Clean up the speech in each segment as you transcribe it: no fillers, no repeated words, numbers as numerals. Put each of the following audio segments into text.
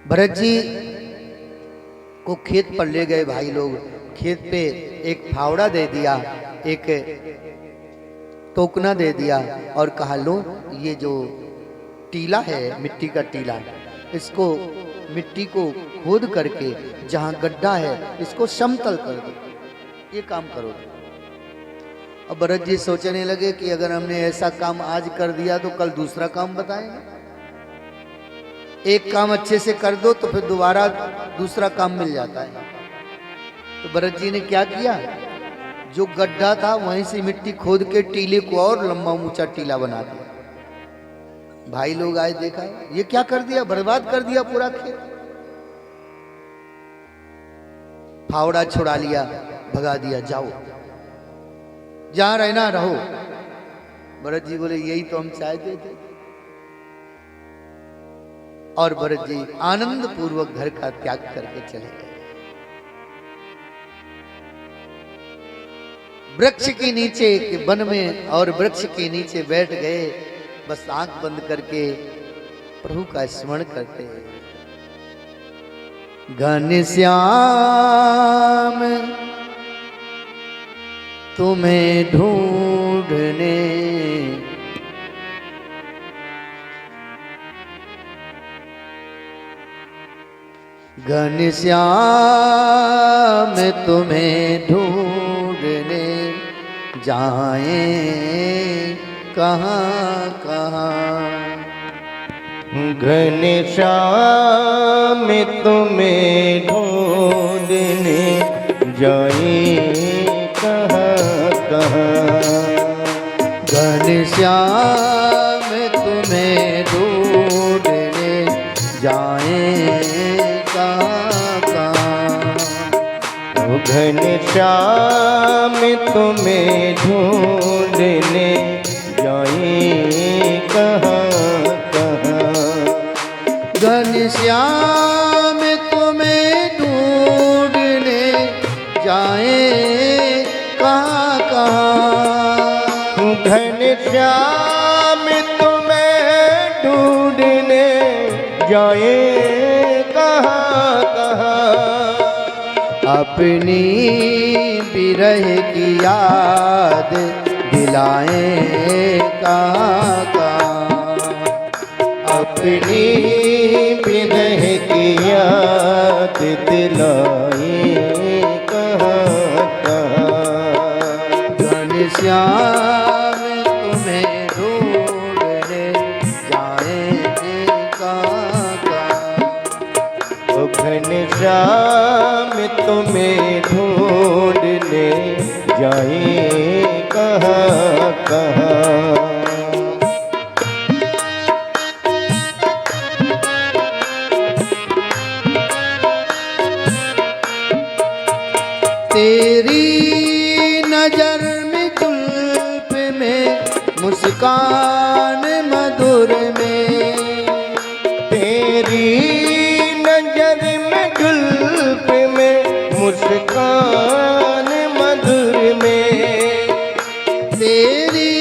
भरत जी को खेत पर ले गए भाई लोग। खेत पे एक फावड़ा दे दिया, एक टोकना दे दिया और कहा लो ये जो टीला है, मिट्टी का टीला, इसको मिट्टी को खोद करके जहां गड्ढा है इसको समतल कर दो, ये काम करो। अब भरत जी सोचने लगे कि अगर हमने ऐसा काम आज कर दिया तो कल दूसरा काम बताएंगे। एक काम अच्छे से कर दो तो फिर दोबारा दूसरा काम मिल जाता है। तो भरत जी ने क्या किया, जो गड्ढा था वहीं से मिट्टी खोद के टीले को और लंबा ऊंचा टीला बना दिया। भाई लोग आए, देखा ये क्या कर दिया, बर्बाद कर दिया पूरा खेत। फावड़ा छुड़ा लिया, भगा दिया, जाओ जहां रहना रहो। भरत जी बोले यही तो हम चाहते थे। और भरत जी आनंद पूर्वक घर का त्याग करके चले गए। वृक्ष के नीचे के वन में और वृक्ष के नीचे बैठ गए, बस आंख बंद करके प्रभु का स्मरण करते। घनश्याम तुम्हें ढूंढने घनश्याम तुम्हें ढूंढने जाएं कहाँ कहाँ। घनश्याम तुम्हें ढूंढने जाएं कहाँ कहाँ। घनश्याम तुम्हें ढूंढने जाएं कहाँ कहाँ। घनश्याम तुम्हें ढूंढने जाएं कहाँ कहाँ। घनश्याम तुम्हें ढूंढने जाएं कहाँ कहाँ। घनश्याम तुम्हें ढूंढने जाएं कहाँ कहाँ। अपनी बिरह की याद दिलाएं कहाँ कहाँ। अपनी बिरह की याद दिलाएं कहाँ कहाँ। घनश्याम तुम्हें ढूंढने जाएं कहाँ कहाँ। घनश्याम तुम्हें ढूंढने जाएं कहाँ कहाँ। तेरी नजर में जुल्फ में मुस्कान मधुर में। तेरी नजर में जुल्फ में मुस्कान मधुर में। तेरी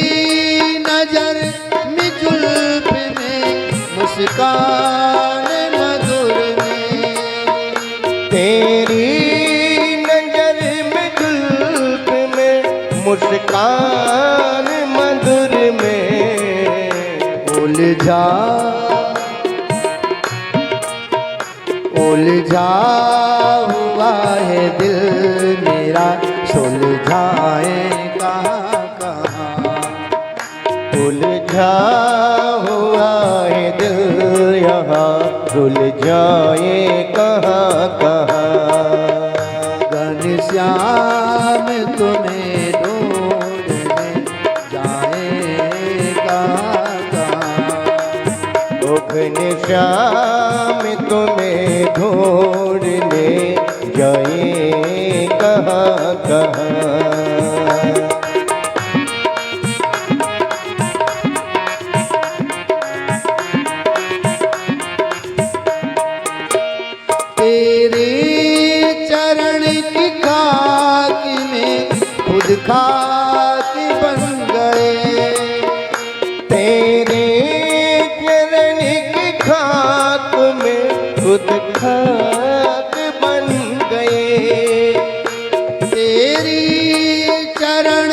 नजर में जुल्फ में मुस्कान मधुर में। तेरी नजर में जुल्फ में मुस्कान मधुर में। उलझा हुआ है दिल मेरा, सुलझाए कहाँ कहाँ। उलझा हुआ है दिल यहाँ, सुलझाए कहाँ कहाँ। घनश्याम तुम्हें ढूंढने जाएं कहाँ कहाँ। घनश्याम तुम्हें ढूंढने जाएं कहाँ कहाँ। तेरे चरण की खाक में खुद खाक बन गए। तेरे खुद खाक बन गए। तेरी चरण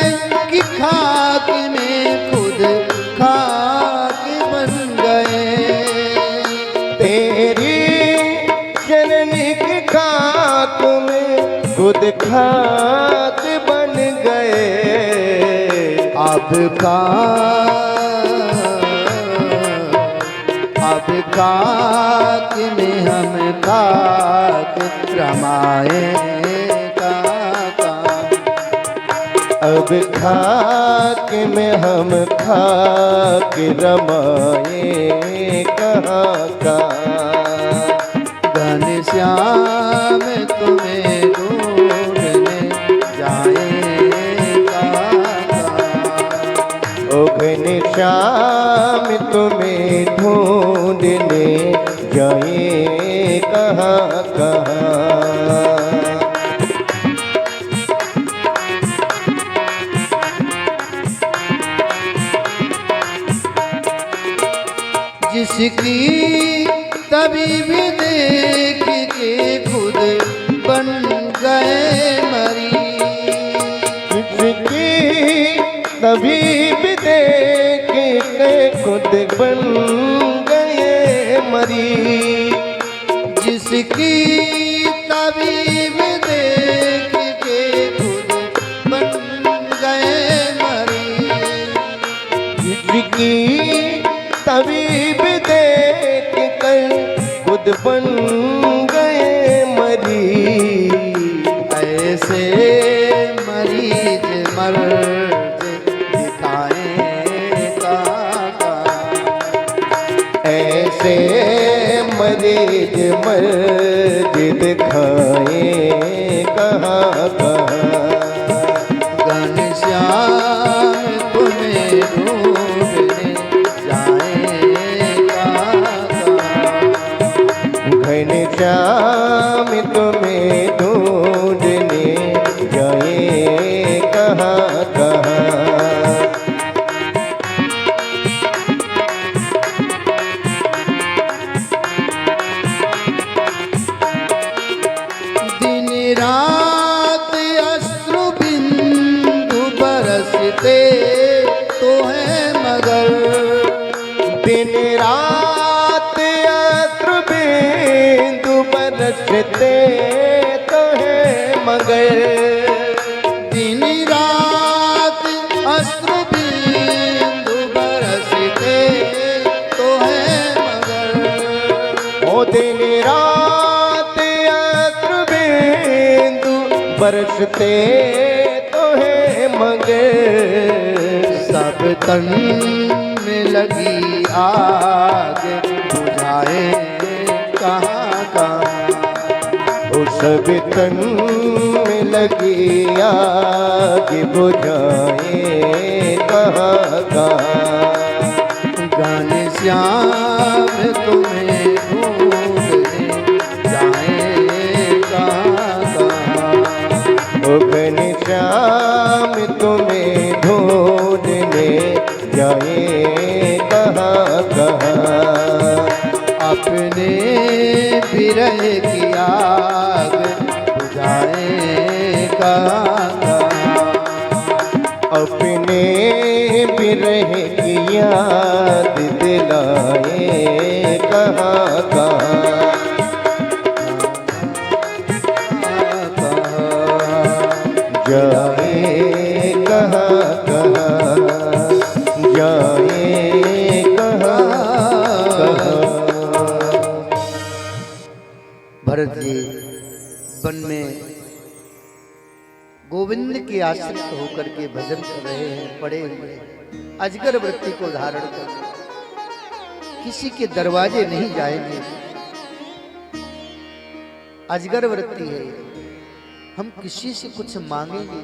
की खाक में खुद खाक बन गए। तेरी चरण की खाक में खुद खाक बन गए। अब खाक में हम खाक रमाए काका। अब खाक में हम खाक रमाए कहाँ का। घनश्याम तुम्हें ढूंढने जाए काका। ओ घनश्याम तुम्हें ढूंढने जाए कहाँ कहाँ। जिसकी तबीब देख के खुद बन गए मरीज। जिसकी तबीब देख के खुद बन गए मरीज। जिसकी तबीब देख के खुद बन गए मरीज। जिसकी तबीब देख कर खुद बन गए मरीज। ऐसे मरीज मर्ज दिखाए काका। ऐसे मरीज मर्ज दिखाए कहाँ कहाँ। घनश्याम तुम्हें ढूंढने जाए काका। घनश्याम तुम्हें ढूंढने जाए कहाँ कहाँ। दिन रात अश्रु बिंदु बरसते तो है मगर। दिन रात अश्रु बिंदु बरसते तो है मगर। दिन रात अश्रु बिंदु बरसते तो है मगर। ओ दिन रात अश्रु बिंदु बरसते तो है मगर। सब तन में लगी आग बुझाए कहाँ कहाँ। ओ सब तन में लगी आग बुझाए कहाँ कहाँ। घनश्याम तुम्हें ढूंढने जाए काका। ओ घनश्याम तुम्हें ढूंढने जाए कहाँ कहाँ। अपने विरह की आग बुझाए काका। अपने बिरह की याद दिलाए कहाँ कहाँ। जाए कहाँ कहाँ। जाए कहाँ कहाँ। भरत जी वन में गोविंद के आश्रित होकर के भजन कर रहे हैं, पड़े हुए अजगर वृत्ति को धारण कर। किसी के दरवाजे नहीं जाएंगे, अजगर वृत्ति है। हम किसी से कुछ मांगेंगे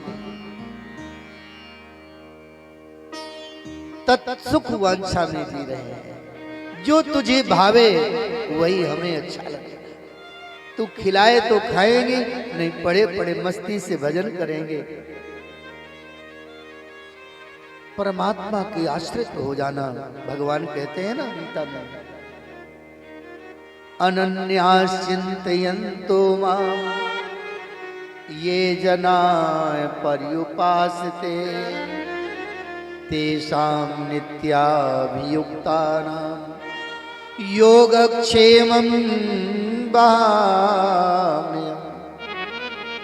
तत्सुख वांछा में जी रहे हैं। जो तुझे भावे वही हमें अच्छा लगे। तू खिलाए तो खाएंगे, नहीं पड़े पड़े मस्ती से भजन करेंगे। परमात्मा के आश्रित हो जाना, भगवान कहते हैं ना गीता में, अनन्यास चिन्तयन्तो मां ये जना पर्युपासते तेषां नित्याभियुक्तानां योगक्षेमं वहाम्यहम्।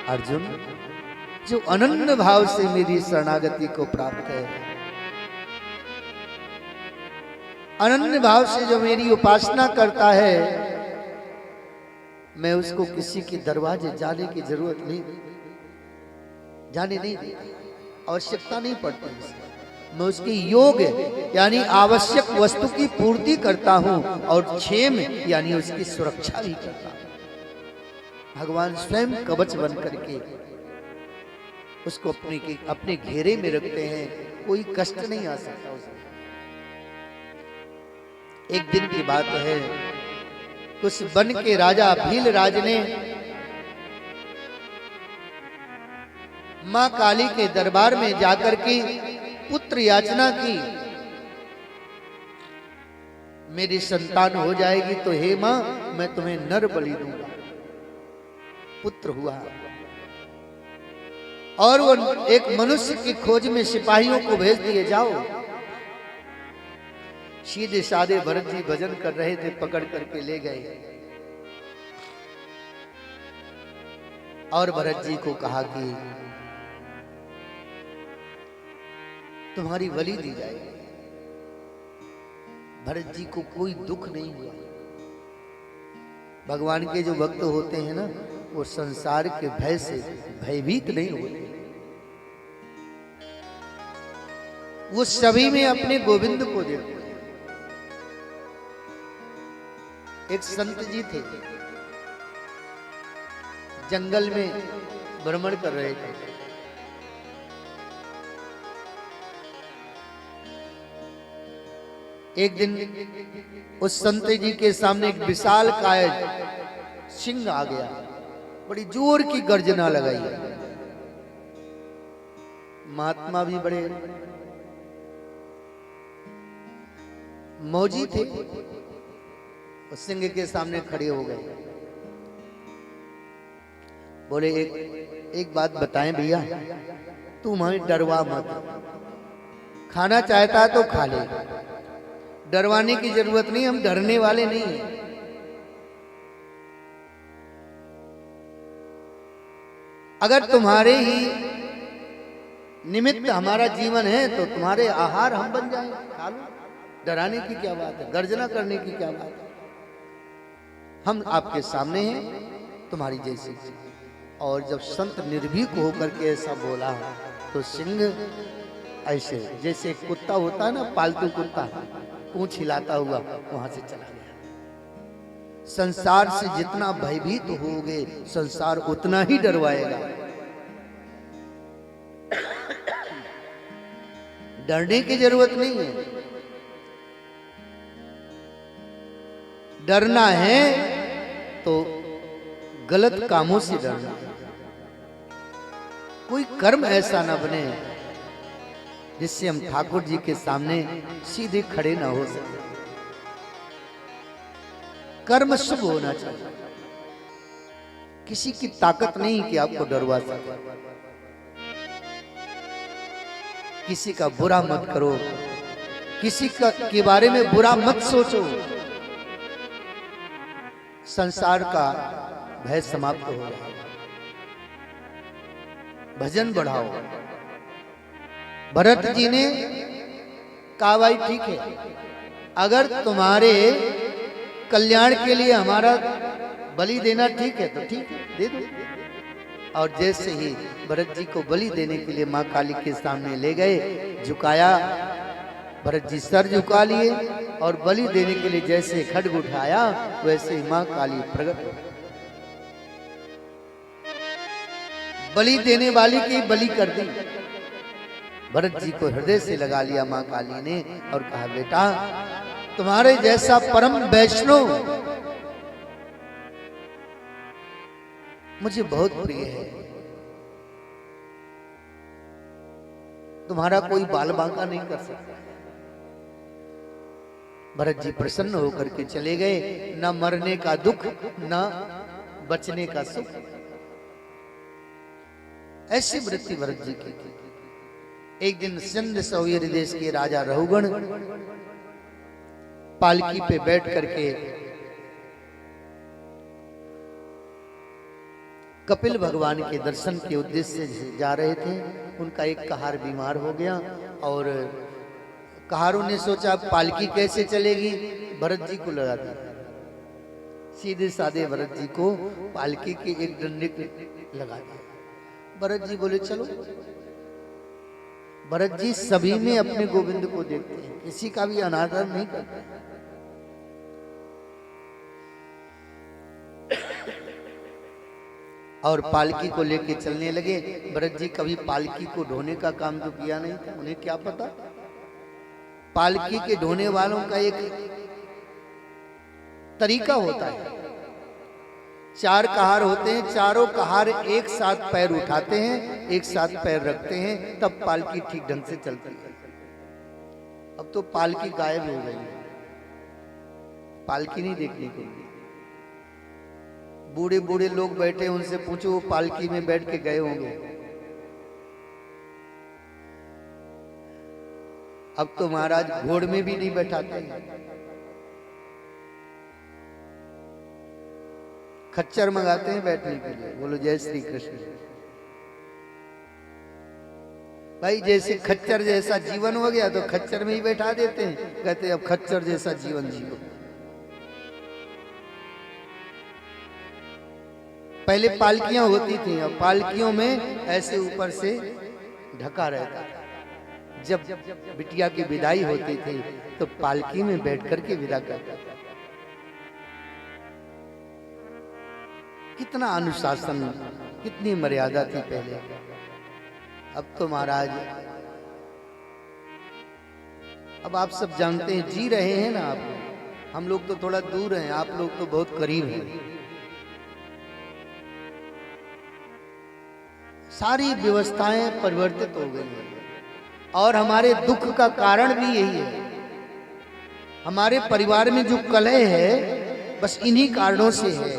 अर्जुन, जो अनन्य भाव से मेरी शरणागति को प्राप्त है, अनन्य भाव से जो मेरी उपासना करता है, मैं उसको किसी के दरवाजे जाने की जरूरत नहीं, जाने नहीं देता, आवश्यकता नहीं पड़ती। मैं उसकी योग यानी आवश्यक वस्तु की पूर्ति करता हूं और क्षेम यानी उसकी सुरक्षा भी करता हूं। भगवान स्वयं कवच बन करके उसको अपने घेरे में रखते हैं, कोई कष्ट नहीं आ सकता उसमें। एक दिन की बात है, कुछ वन के राजा भील राज ने मां काली के दरबार में जाकर के पुत्र याचना की, मेरी संतान हो जाएगी तो हे मां मैं तुम्हें नर बलि दूंगा। पुत्र हुआ और वो एक मनुष्य की खोज में सिपाहियों को भेज दिए, जाओ। सीधे साधे भरत जी भजन कर रहे थे, पकड़ करके ले गए और भरत जी को कहा कि तुम्हारी बलि दी जाएगी। भरत जी को कोई दुख नहीं हुआ। भगवान के जो भक्त होते हैं ना, वो संसार के भय से भयभीत नहीं होते। वो सभी में अपने गोविंद को देखते। एक संत जी थे, जंगल में भ्रमण कर रहे थे। एक दिन उस संत जी के सामने एक विशाल काय सिंह आ गया, बड़ी जोर की गर्जना लगाई। महात्मा भी बड़े मौजी थे, उस सिंह के सामने खड़े हो गए। बोले एक बात बताएं भैया, तुम हमें डरवा मत, खाना चाहता है तो खा ले, डरवाने की जरूरत नहीं, हम डरने वाले नहीं हैं। अगर तुम्हारे ही निमित्त हमारा जीवन है तो तुम्हारे आहार हम बन जाएं, खा लो, डराने की क्या बात है, गर्जना करने की क्या बात है। हम आपके सामने हैं, तुम्हारी जैसी। और जब संत निर्भीक होकर के ऐसा बोला तो सिंह ऐसे जैसे कुत्ता होता है ना, पालतू कुत्ता, पूंछ हिलाता हुआ वहां से चला गया। संसार से जितना भयभीत होगे, संसार उतना ही डरवाएगा। डरने की जरूरत नहीं है। डरना है तो गलत कामों से डरना। कोई कर्म ऐसा न बने जिससे हम ठाकुर जी के सामने सीधे खड़े ना हो सके। कर्म शुभ होना चाहिए। किसी की ताकत नहीं कि आपको डरवा सके। किसी का बुरा मत करो, किसी का के बारे में बुरा मत सोचो। संसार का भय समाप्त हो जाए। भजन बढ़ाओ। भरत जी ने कहा भाई ठीक है, अगर तुम्हारे कल्याण के लिए हमारा बलि देना ठीक है तो ठीक है, दे दो। और जैसे ही भरत जी को बलि देने के लिए मां काली के सामने ले गए, झुकाया, भरत जी सर झुका लिए और बलि देने के लिए जैसे खड्ग उठाया वैसे ही मां काली प्रकट हो। बलि देने वाली की बलि कर दी। भरत जी को हृदय से लगा लिया मां काली ने और कहा बेटा तुम्हारे जैसा परम वैष्णव मुझे बहुत प्रिय है। तुम्हारा कोई बाल बांका नहीं कर सकता। भरत जी प्रसन्न होकर के चले गए। न मरने का दुख, न बचने का सुख, ऐसी वृत्ति भरत जी की थी। एक दिन सिंध सौयर देश के राजा रहुगण पालकी पे बैठ करके कपिल भगवान के दर्शन के उद्देश्य से जा रहे थे। उनका एक कहार बीमार हो गया और कहारों ने सोचा पालकी कैसे चलेगी, भरत जी को लगा दिया। सीधे साधे भरत जी को पालकी के एक डंडे पे लगा दिया। भरत जी बोले चलो। भरत जी सभी में अपने गोविंद को देखते हैं, किसी का भी अनादर नहीं करते। और पालकी को लेके चलने लगे। भरत जी कभी पालकी को ढोने का काम तो किया नहीं था, उन्हें क्या पता। पालकी के ढोने वालों का एक तरीका होता है। 4 कहार होते हैं, चारों कहार एक साथ पैर उठाते हैं, एक साथ पैर रखते हैं, तब पालकी ठीक ढंग से चलती है। अब तो पालकी गायब हो गई, पालकी नहीं देखने को मिली। बूढ़े बूढ़े लोग बैठे, उनसे पूछो वो पालकी में बैठ के गए होंगे। अब तो महाराज घोड़ में भी नहीं बैठाते हैं, खच्चर मंगाते हैं बैठने के लिए। बोलो जय श्री कृष्ण। भाई जैसे खच्चर जैसा जीवन हो गया तो खच्चर में ही बैठा देते हैं, कहते हैं अब खच्चर जैसा जीवन जियो। पहले पालकियां होती थी, अब पालकियों में ऐसे ऊपर से ढका रहता था। जब बिटिया की विदाई होती थी तो पालकी में बैठ करके विदा करता था। कितना अनुशासन, कितनी मर्यादा थी पहले। अब तो महाराज, अब आप सब जानते हैं, जी रहे हैं ना आप। हम लोग तो थोड़ा दूर हैं, आप लोग तो बहुत करीब हैं। सारी व्यवस्थाएं परिवर्तित हो गई हैं और हमारे दुख का कारण भी यही है। हमारे परिवार में जो कलह है बस इन्हीं कारणों से है,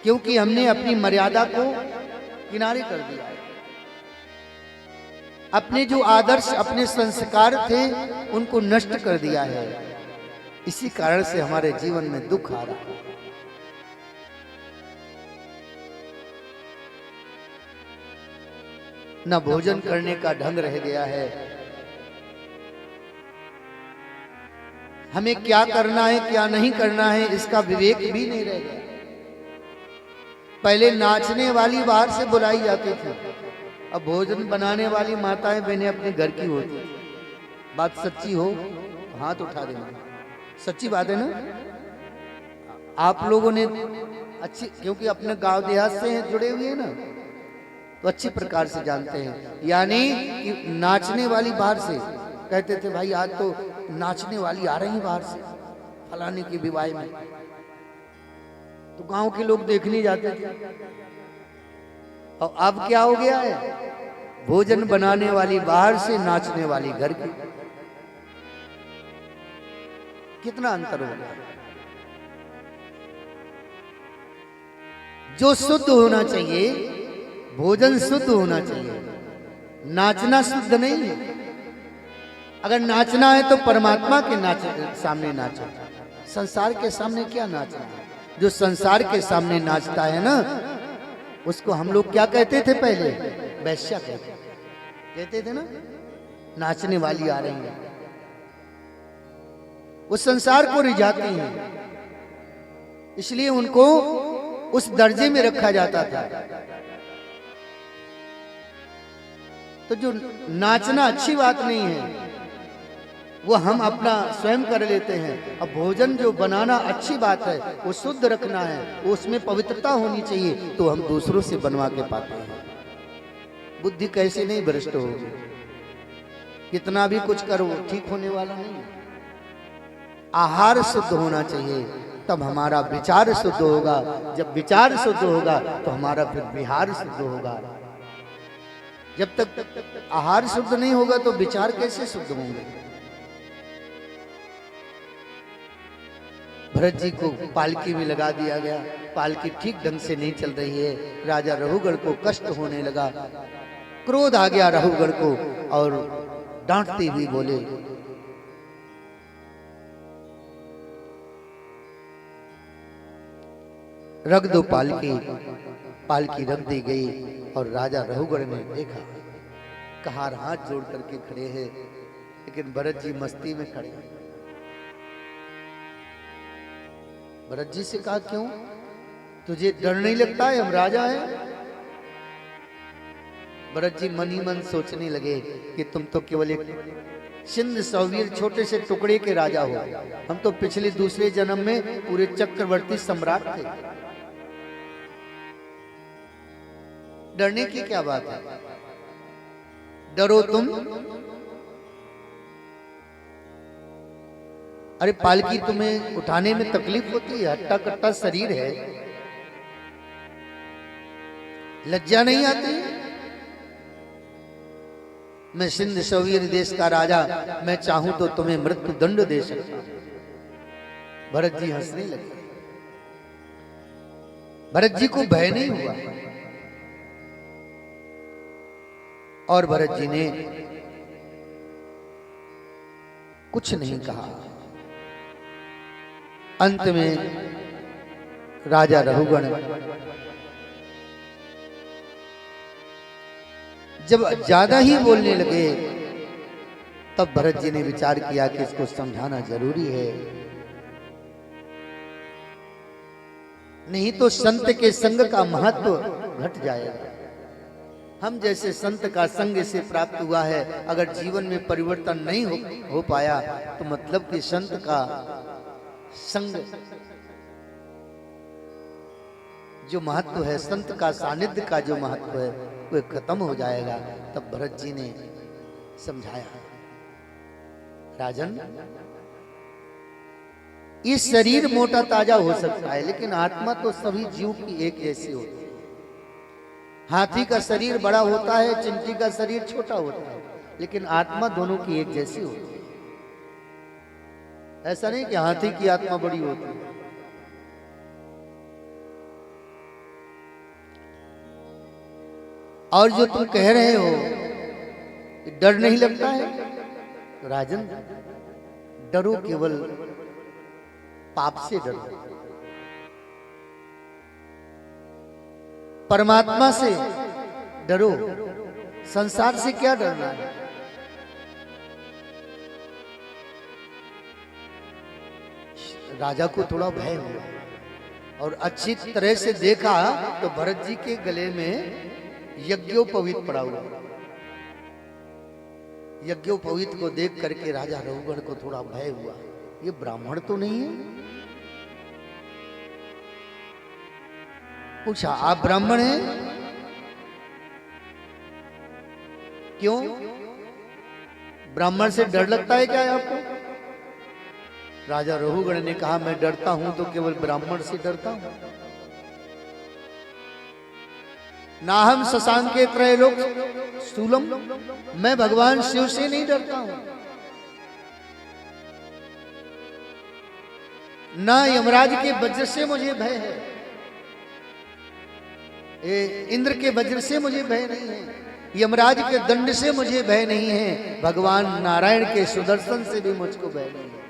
क्योंकि हमने अपनी मर्यादा को किनारे कर दिया। अपने जो आदर्श, अपने संस्कार थे उनको नष्ट कर दिया है। इसी कारण से हमारे जीवन में दुख आ रहा है। न भोजन करने का ढंग रह गया है। हमें क्या करना है क्या नहीं करना है इसका विवेक भी नहीं रह गया। पहले नाचने वाली बाहर से बुलाई जाती थी, अब भोजन बनाने वाली माताएं बहनें अपने घर की होती। बात सच्ची हो हाथ उठा देना, सच्ची बात है ना। आप लोगों ने अच्छी, क्योंकि अपने गांव देहात से जुड़े हुए हैं ना, तो अच्छी प्रकार से जानते हैं। यानी कि नाचने वाली बाहर से, कहते थे भाई आज तो नाचने वाली आ रही बाहर से फलाने की विवाह में, तो गांव के लोग देखने जाते थे। और अब क्या हो गया है, भोजन बनाने वाली बाहर से, नाचने वाली घर की। कितना अंतर हो गया। जो शुद्ध होना चाहिए, भोजन शुद्ध होना चाहिए, नाचना शुद्ध नहीं है। अगर नाचना है तो परमात्मा के सामने नाचो, संसार के सामने क्या नाचना है। जो संसार के सामने नाचता है ना, उसको हम लोग क्या कहते थे पहले, वैश्या कहते थे ना। नाचने वाली आ रही है, वो संसार को रिझाती हैं, इसलिए उनको उस दर्जे में रखा जाता था। तो जो नाचना अच्छी बात नहीं है, वो हम अपना स्वयं कर लेते हैं। अब भोजन जो बनाना अच्छी बात है, वो शुद्ध रखना है, वो उसमें पवित्रता होनी चाहिए, तो हम दूसरों से बनवा के पाते हैं। बुद्धि कैसे नहीं भ्रष्ट होगी, कितना भी कुछ करो ठीक होने वाला नहीं। आहार शुद्ध होना चाहिए, तब हमारा विचार शुद्ध होगा। जब विचार शुद्ध होगा तो हमारा फिर विहार शुद्ध होगा। जब तक आहार शुद्ध नहीं होगा तो विचार कैसे शुद्ध होंगे। भरत जी को पालकी में लगा दिया गया। पालकी ठीक ढंग से नहीं चल रही है। राजा रघुगढ़ को कष्ट होने लगा, क्रोध आ गया रघुगढ़ को और डांटते हुए बोले, रख दो पालकी। पालकी रख दी गई और राजा रघुगढ़ ने देखा, कहार हाथ जोड़ करके खड़े हैं, लेकिन भरत जी मस्ती में खड़े हैं। भरत जी से कहा, क्यों तुझे डर नहीं लगता है, हम राजा हैं? भरत जी मन ही मन सोचने लगे कि तुम तो केवल एक सिंध सौवीर छोटे से टुकड़े के राजा हो, हम तो पिछले दूसरे जन्म में पूरे चक्रवर्ती सम्राट थे। डरने की क्या बात है, डरो तुम। अरे पालकी तुम्हें उठाने में तकलीफ होती है, हट्टा कट्टा शरीर है, लज्जा नहीं आती? मैं सिंध सौवीर देश का राजा, मैं चाहूं तो तुम्हें मृत्यु दंड दे सकता हूं। भरत जी हंसने लगे। भरत जी को भय नहीं हुआ और भरत जी ने कुछ नहीं कहा। अंत में राजा रघुगण जब ज्यादा ही बोलने लगे, तब भरत जी ने विचार किया कि इसको समझाना जरूरी है, नहीं तो संत के संग का महत्व घट जाएगा। हम जैसे संत का संग से प्राप्त हुआ है, अगर जीवन में परिवर्तन नहीं हो पाया तो मतलब कि संत का संग जो महत्व है, संत का सानिध्य का जो महत्व है, वो खत्म हो जाएगा। तब भरत जी ने समझाया, राजन, ये शरीर मोटा ताजा हो सकता है, लेकिन आत्मा तो सभी जीव की एक जैसी होती है। हाथी का शरीर बड़ा होता है, चिंटी का शरीर छोटा होता है, लेकिन आत्मा दोनों की एक जैसी होती है। ऐसा नहीं कि हाथी की आत्मा बड़ी होती है। और जो तुम कह रहे हो, डर नहीं लगता है? राजन, डरो, केवल पाप से डरो, परमात्मा से डरो, संसार से क्या डरना है। राजा को थोड़ा भय हुआ और अच्छी तरह से देखा तो भरत जी के गले में यज्ञोपवीत पड़ा हुआ। यज्ञोपवीत को देख करके राजा रघुगढ़ को थोड़ा भय हुआ, ये ब्राह्मण तो नहीं है? पूछा, आप ब्राह्मण हैं? क्यों, ब्राह्मण से डर लगता है क्या आपको? राजा रघुगढ़ ने कहा, मैं डरता हूं तो केवल ब्राह्मण से डरता हूं। ना हम शशांके त्रैलोक स्थूलम, मैं भगवान शिव से नहीं डरता हूं, ना यमराज के वज्र से मुझे भय है, इंद्र के वज्र से मुझे भय नहीं है, यमराज के दंड से मुझे भय नहीं है, भगवान नारायण के सुदर्शन से भी मुझको भय नहीं है।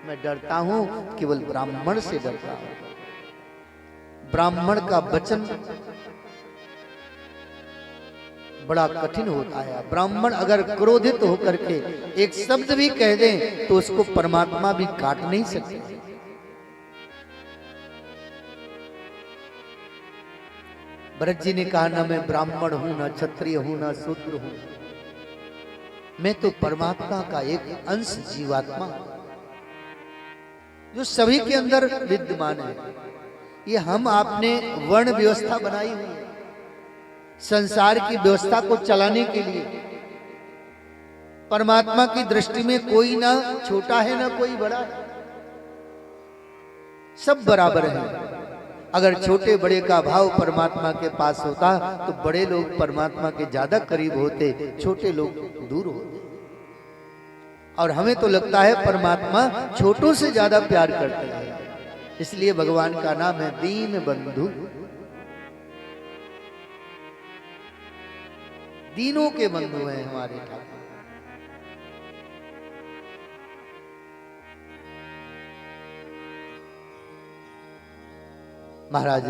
मैं डरता हूं, केवल ब्राह्मण से डरता हूं। ब्राह्मण का वचन बड़ा कठिन होता है। ब्राह्मण अगर क्रोधित होकर के एक शब्द भी कह दें तो उसको परमात्मा भी काट नहीं सकते। भरत जी ने कहा, ना मैं ब्राह्मण हूं, ना क्षत्रिय हूं, ना शूद्र हूं, मैं तो परमात्मा का एक अंश जीवात्मा जो सभी के अंदर विद्यमान है। ये हम आपने वर्ण व्यवस्था बनाई हुई है संसार की व्यवस्था को चलाने के लिए। परमात्मा की दृष्टि में कोई ना छोटा है ना कोई बड़ा है, सब बराबर है। अगर छोटे बड़े का भाव परमात्मा के पास होता तो बड़े लोग परमात्मा के ज्यादा करीब होते, छोटे लोग दूर होते। और हमें तो लगता है परमात्मा छोटों से ज्यादा प्यार करते हैं, इसलिए भगवान का नाम है दीन बंधु। दीनों के बंधु हैं हमारे ठाकुर। महाराज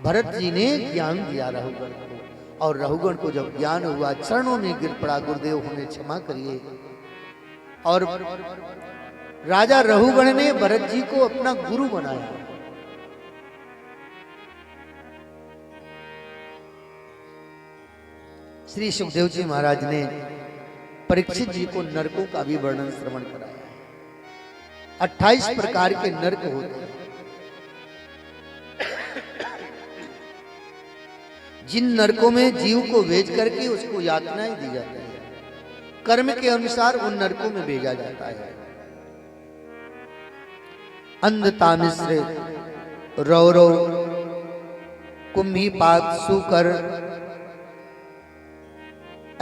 भरत जी ने ज्ञान दिया रघुगण को, और रघुगण को जब ज्ञान हुआ चरणों में गिर पड़ा, गुरुदेव हमें क्षमा करिए। और राजा रघुगण ने भरत जी को अपना गुरु बनाया। श्री सुखदेव जी महाराज ने परीक्षित जी को नरकों का भी वर्णन श्रवण कराया। 28 प्रकार के नरक होते हैं, जिन नरकों में जीव को भेज करके उसको यातनाएं दी जाती है। कर्म के अनुसार उन नरकों में भेजा जाता है। अंध, तामिश्र, रौरव, कुंभीपाक, सूकर,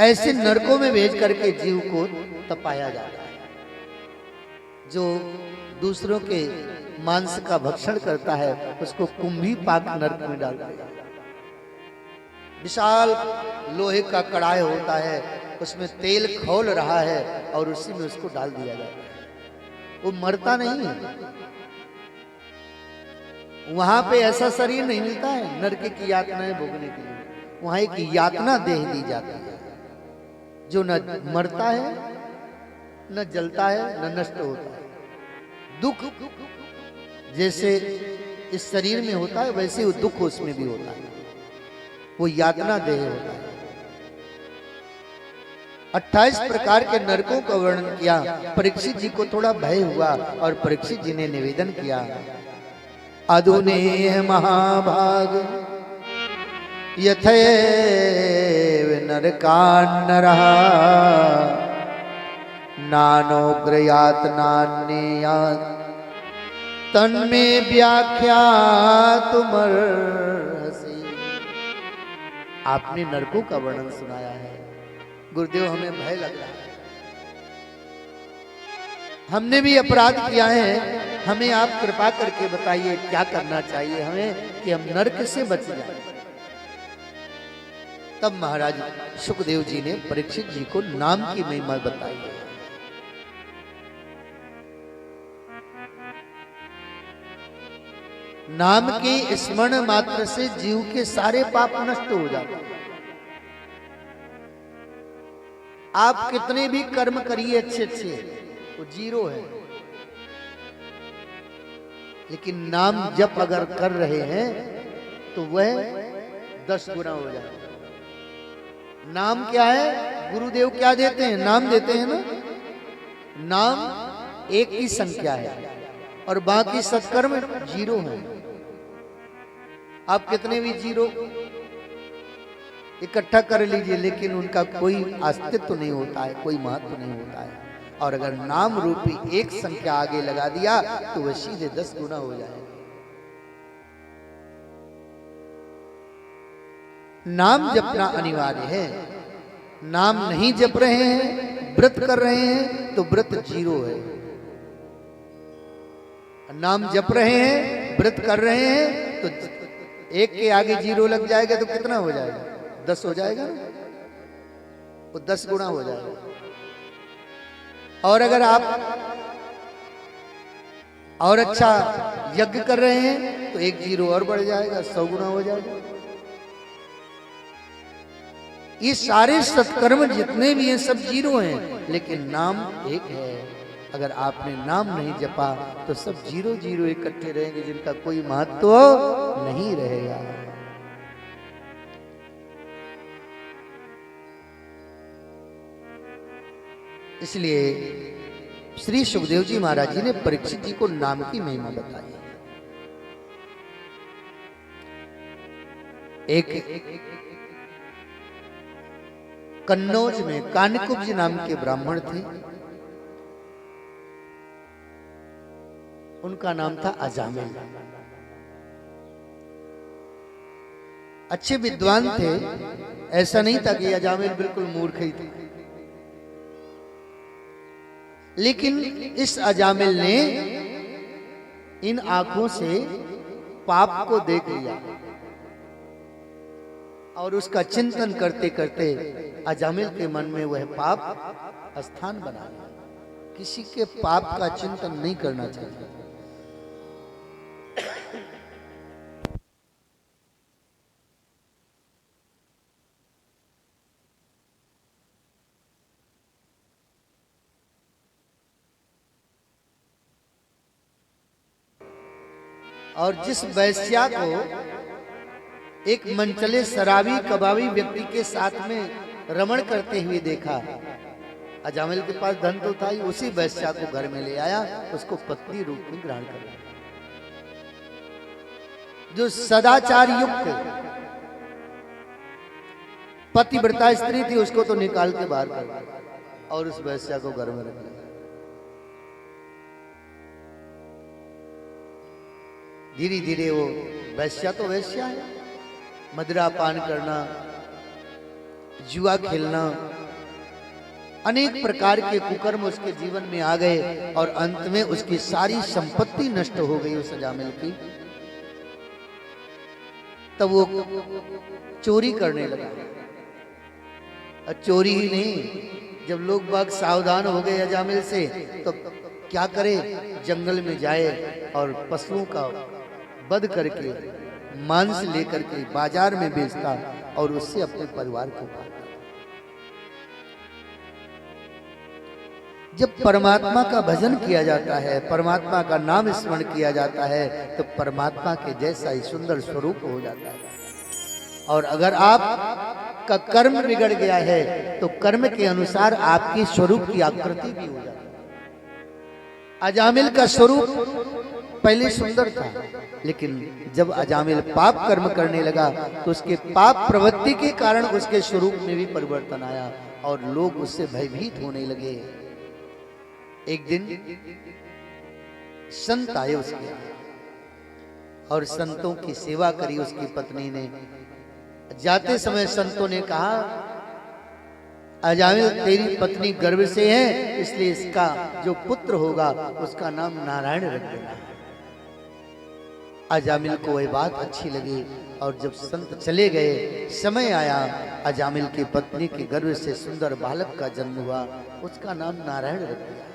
ऐसे नरकों में भेज करके जीव को तपाया जाता है। जो दूसरों के मांस का भक्षण करता है उसको कुंभीपाक नरक में डालते हैं। विशाल लोहे का कड़ाई होता है, उसमें तेल खौल रहा है और उसी में उसको डाल दिया जाता है। वो मरता नहीं है। वहां पे ऐसा शरीर नहीं मिलता है नरक की यातनाएं भोगने के लिए। वहां एक यातना देह दी जाती है जो न मरता है, न जलता है, न नष्ट होता है। दुख जैसे इस शरीर में होता है वैसे वो दुख उसमें भी होता है। वो यातना देह होता है। 28 प्रकार के नरकों का वर्णन किया। परीक्षित जी को थोड़ा भय हुआ और परीक्षित जी ने निवेदन किया, अधुनेह महाभाग यथैव नरकान्नरः नानोग्रयात नान्ययात तन्मे व्याख्यातुमर्हसि। आपने नरकों का वर्णन सुनाया है गुरुदेव, हमें भय लग रहा है। हमने भी अपराध किया है, हमें आप कृपा करके बताइए क्या करना चाहिए हमें कि हम नरक से बच जाएं। तब महाराज सुखदेव जी ने परीक्षित जी को नाम की महिमा बताई है। नाम के स्मरण मात्र से जीव के सारे पाप नष्ट हो जाते हैं। आप कितने भी कर्म करिए अच्छे अच्छे, वो जीरो है। लेकिन नाम जप अगर कर रहे हैं तो वह 10 गुना हो जाए। नाम क्या है? गुरुदेव क्या देते हैं? नाम देते हैं ना। नाम एक की संख्या है और बाकी सत्कर्म जीरो है। आप कितने भी जीरो इकट्ठा कर लीजिए लेकिन उनका कोई अस्तित्व नहीं होता है, कोई महत्व नहीं होता है। और अगर नाम रूपी एक संख्या आगे लगा दिया तो वह सीधे 10 गुना हो जाएगा। नाम जपना अनिवार्य है। नाम नहीं जप रहे हैं, व्रत कर रहे हैं तो व्रत जीरो है। नाम जप रहे हैं, व्रत कर रहे हैं तो एक के आगे जीरो लग जाएगा तो कितना हो जाएगा? 10 हो जाएगा, वो 10 गुना हो जाएगा। और अगर आप और अच्छा यज्ञ कर रहे हैं तो एक जीरो और बढ़ जाएगा, 100 गुना हो जाएगा। ये सारे सत्कर्म जितने भी हैं सब जीरो हैं, लेकिन नाम एक है। अगर आपने नाम नहीं जपा तो सब जीरो जीरो इकट्ठे रहेंगे जिनका कोई महत्व नहीं रहेगा। इसलिए श्री सुखदेव जी महाराज जी ने परीक्षित जी को नाम की महिमा बताई। एक कन्नौज में कानिकुब्ज नाम के ब्राह्मण थे। उनका नाम था अजामिल। अच्छे विद्वान थे, ऐसा नहीं था कि अजामिल बिल्कुल मूर्ख ही थे। लेकिन इस अजामिल ने इन आंखों से पाप को देख लिया और उसका चिंतन करते करते अजामिल के मन में वह पाप स्थान बना लिया। किसी के पाप का चिंतन नहीं करना चाहिए। और जिस वैश्या को एक मनचले शराबी कबाबी व्यक्ति के साथ में रमण करते हुए देखा, अजामिल के पास धन तो था ही, उसी वैश्या को घर में ले आया, उसको पत्नी रूप में ग्रहण कर लिया। जो सदाचार युक्त पतिव्रता स्त्री थी उसको तो निकाल के बाहर कर दिया और उस वैश्या को घर में रख लिया। धीरे धीरे वो वैश्या तो वैश्या है, मदिरा पान करना, जुआ खेलना, अनेक प्रकार के कुकर्म उसके जीवन में आ गए और अंत में उसकी सारी संपत्ति नष्ट हो गई उस अजामिल की। तब वो चोरी करने लगा। और चोरी ही नहीं, जब लोग बाग सावधान हो गए अजामिल से तो क्या करे, जंगल में जाए और पशुओं का वध करके मांस लेकर के बाजार में बेचता और उससे अपने परिवार को पालता। जब परमात्मा का भजन किया जाता है, परमात्मा का नाम स्मरण किया जाता है, तो परमात्मा के जैसा ही सुंदर स्वरूप हो जाता है। और अगर आप का कर्म बिगड़ गया है तो कर्म के अनुसार आपकी स्वरूप की आकृति भी हो जाती है। अजामिल का स्वरूप पहले सुंदर था, लेकिन जब अजामिल पाप कर्म करने लगा तो उसके पाप प्रवृत्ति के कारण उसके स्वरूप में भी परिवर्तन आया और लोग उससे भयभीत होने लगे। एक दिन संत आए उसके और संतों की सेवा करी उसकी पत्नी ने। जाते समय संतों ने कहा, अजामिल तेरी पत्नी गर्भ से है, इसलिए इसका जो पुत्र होगा उसका नाम नारायण रख देना। अजामिल को वह बात अच्छी लगी और जब संत चले गए, समय आया, अजामिल की पत्नी के गर्भ से सुंदर बालक का जन्म हुआ, उसका नाम नारायण रख दिया।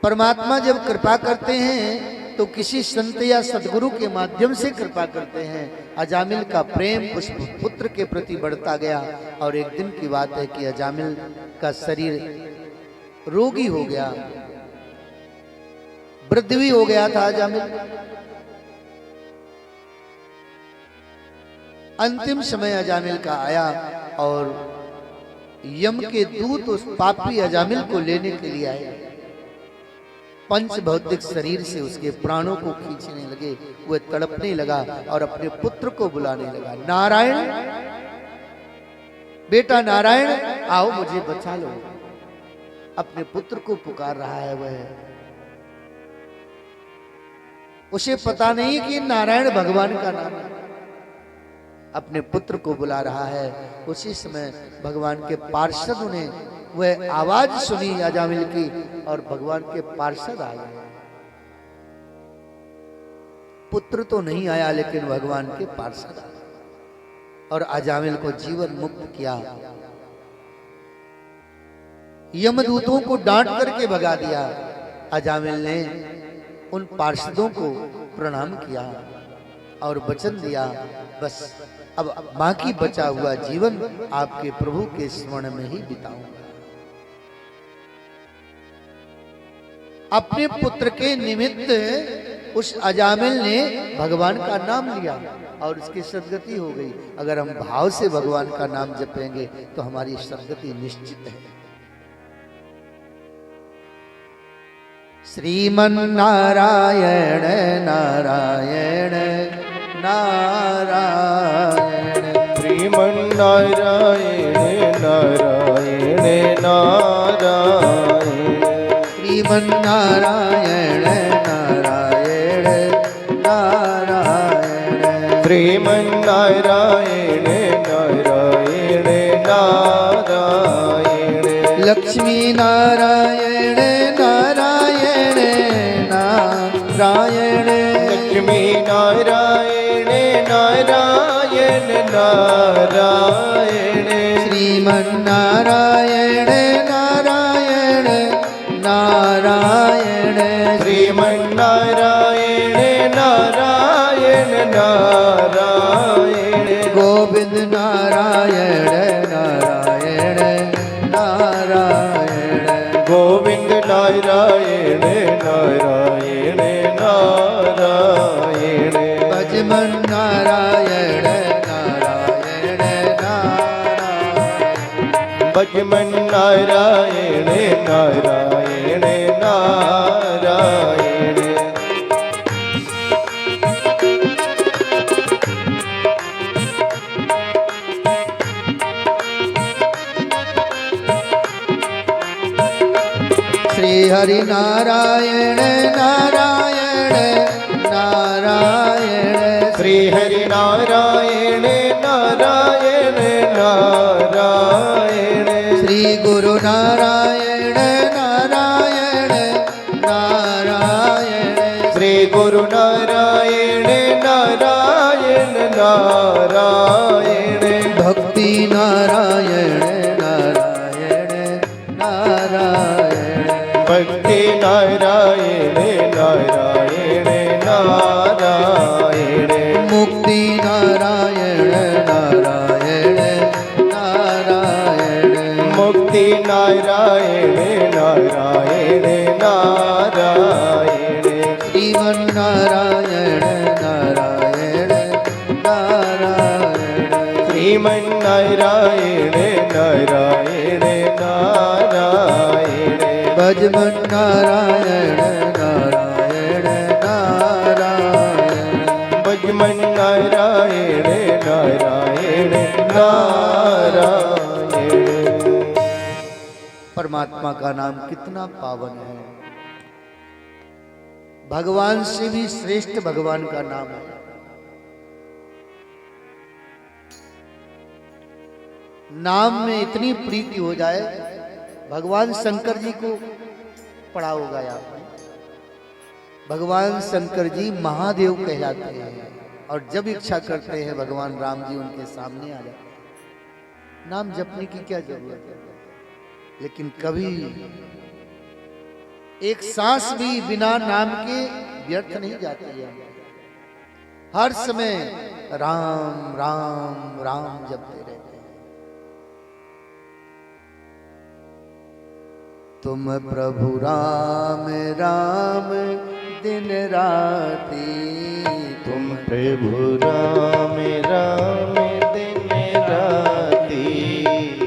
परमात्मा जब कृपा करते हैं तो किसी संत या सदगुरु के माध्यम से कृपा करते हैं। अजामिल का प्रेम उस पुत्र के प्रति बढ़ता गया और एक दिन की बात है कि अजामिल का शरीर रोगी हो गया, वृद्ध भी हो गया था अजामिल। अंतिम समय अजामिल का आया और यम के दूत उस पापी अजामिल को लेने के लिए आए। पंच भौतिक शरीर से उसके प्राणों को खींचने लगे, वह तड़पने लगा और अपने पुत्र को बुलाने लगा, नारायण, बेटा नारायण आओ मुझे बचा लो। अपने पुत्र को पुकार रहा है वह। उसे पता नहीं कि नारायण भगवान का नाम है। अपने पुत्र को बुला रहा है। उसी समय भगवान के पार्षदों ने वह आवाज सुनी अजामिल की और भगवान के पार्षद आ गए। पुत्र तो नहीं आया लेकिन भगवान के पार्षद आ गए और अजामिल को जीवन मुक्त किया। यमदूतों को डांट करके भगा दिया। अजामिल ने उन पार्षदों को प्रणाम किया और वचन दिया, बस अब बाकी बचा हुआ जीवन आपके प्रभु के स्मरण में ही बिताऊंगा। अपने पुत्र के निमित्त उस अजामिल ने भगवान का नाम लिया और उसकी सद्गति हो गई। अगर हम भाव से भगवान का नाम जपेंगे तो हमारी सद्गति निश्चित है। श्रीमन नारायण नारायण नारायण, श्रीमन नारायण नारायण नारायण, श्रीमन नारायण नारायण नारायण, श्रीमन नारायण नारायण नारायण, लक्ष्मी नारायण नारायण नारायण लक्ष्मी नारायण नारायण नारायण श्रीमन्नारायण नारायण नारायण श्रीमन्नारायण नारायण नारायण गोविंद नारायण नारायण नारायण गोविंद नारायण नारायण नारायण भजमन नारायण नारायण नारायण भजमन नारायण नारायण नारायण श्री हरि नारायण नारायण नारायण श्री हरि नारायण नारायण नारायण श्री गुरु नारायण नारायण नारायण श्री गुरु नारायण नारायण नारायण भक्ति नारायण नारायण नारायण भक्ति नारायण नारायण नारायण मुक्ति नारायण नारायण नारायण मुक्ति नारायण नारायण नारायण श्रीमन नारायण नारायण नारायण श्रीमन नारायण नारायण नारायण भजमन नारायण नारायण नारायण भजमन नारायण नारायण नारायण परमात्मा का नाम कितना पावन है, भगवान से भी श्रेष्ठ भगवान का नाम है। नाम में इतनी प्रीति हो जाए, भगवान शंकर जी को पढ़ा होगा आपने। भगवान शंकर जी महादेव कहलाते हैं और जब इच्छा करते हैं भगवान राम जी उनके सामने आ जाते हैं। नाम जपने की क्या जरूरत है, लेकिन कभी एक सांस भी बिना नाम के व्यर्थ नहीं जाती है। हर समय राम राम राम जपते रहते हैं। तुम प्रभु राम राम दिन राती, तुम प्रभु राम राम दिन राती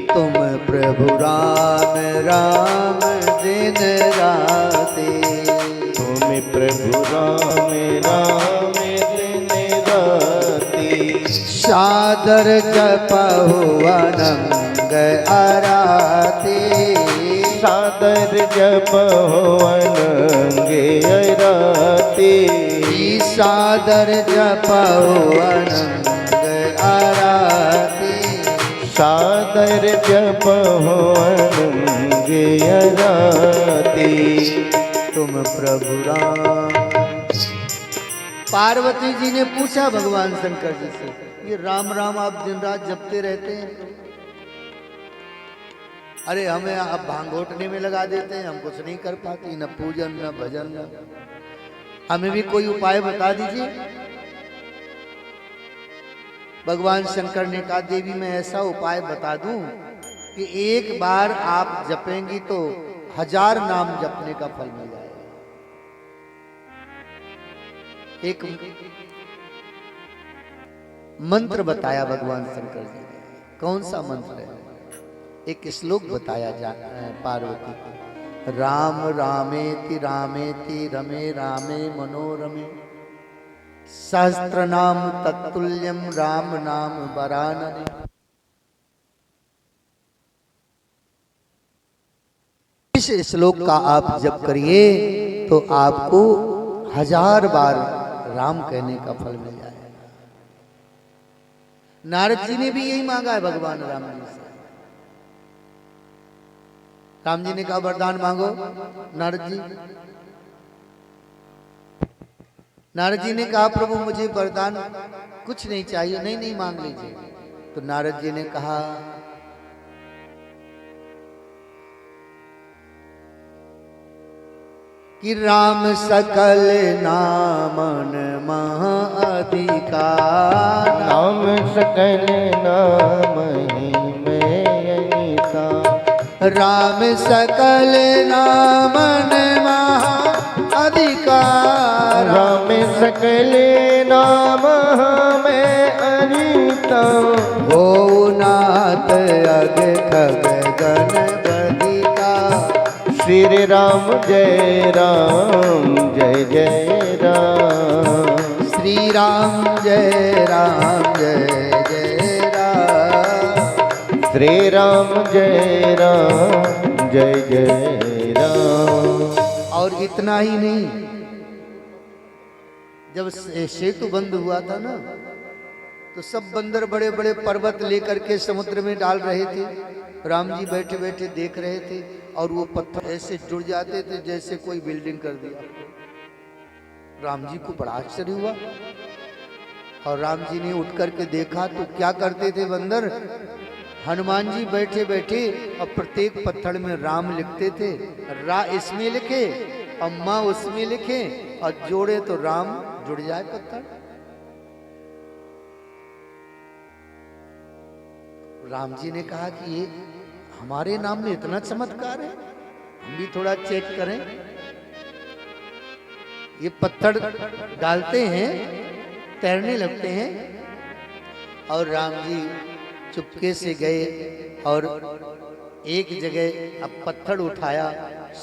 तुम प्रभु राम राम दिन राती, तुम प्रभु राम राम दिन राती सादर जपहु अनंग अराती, सादर जप अनंगे अराती सादर जपहु अनंग अराती, सादर जप अनंगे अराती तुम प्रभु राम। पार्वती जी ने पूछा भगवान शंकर जी से, ये राम राम आप दिन रात जपते रहते हैं, अरे हमें आप भांग घोटने में लगा देते हैं, हम कुछ नहीं कर पाती, न पूजन न भजन न, हमें भी कोई उपाय बता दीजिए। भगवान शंकर ने कहा, देवी मैं ऐसा उपाय बता दूं कि एक बार आप जपेंगी तो 1000 नाम जपने का फल मिल जाएगा। एक मंत्र बताया भगवान शंकर जी ने। कौन सा मंत्र है? एक श्लोक बताया जाता है पार्वती को, राम रामेति रामेति रमे रामे मनोरमे, सहस्त्र नाम तत्तुल्यम राम नाम वरानने। इस श्लोक का आप जप करिए तो आपको 1000 बार राम कहने का फल मिल जाएगा। नारद जी ने भी यही मांगा है भगवान राम जी से। राम जी ने कहा वरदान मांगो, नारद जी नारद जी ने कहा प्रभु मुझे वरदान कुछ नहीं चाहिए। नहीं नहीं मांग लीजिए। तो नारद जी ने कहा कि राम सकल नामन महा अधिकार। नाम सकल नाम में अनीसा। राम सकल नामन महा अधिकार। राम सकल नाम में अनीसा। हो नाथ अग खग गण बदिका। श्री राम जय राम जय जय राम। श्री राम जय जय राम। श्री राम जय जय राम। और इतना ही नहीं, जब सेतु बंद हुआ था ना, तो सब बंदर बड़े बड़े पर्वत लेकर के समुद्र में डाल रहे थे। राम जी बैठे बैठे देख रहे थे और वो पत्थर ऐसे जुड़ जाते थे जैसे कोई बिल्डिंग कर दिया। राम जी को बड़ा आश्चर्य हुआ और राम जी ने उठ करके देखा तो क्या करते थे बंदर, हनुमान जी बैठे बैठे और प्रत्येक पत्थर में राम लिखते थे। रा इसमें लिखे और माँ उसमें लिखे और जोड़े तो राम जुड़ जाए पत्थर। राम जी ने कहा कि ये हमारे नाम में इतना चमत्कार है, हम भी थोड़ा चेक करें। ये पत्थर डालते हैं, तैरने लगते हैं। और राम जी चुपके से गए और एक जगह अब पत्थर उठाया,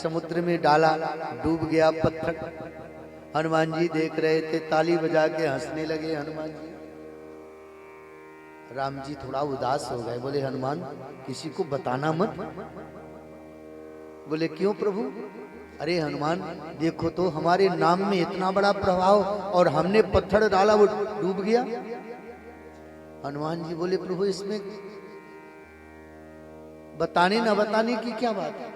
समुद्र में डाला, डूब गया पत्थर। हनुमान जी देख रहे थे, ताली बजा के हंसने लगे हनुमान जी। राम जी थोड़ा उदास हो गए, बोले हनुमान किसी को बताना मत। बोले क्यों प्रभु? अरे हनुमान देखो तो हमारे नाम में इतना बड़ा प्रभाव और हमने पत्थर डाला वो डूब गया। हनुमान जी बोले प्रभु इसमें बताने ना बताने की क्या बात है।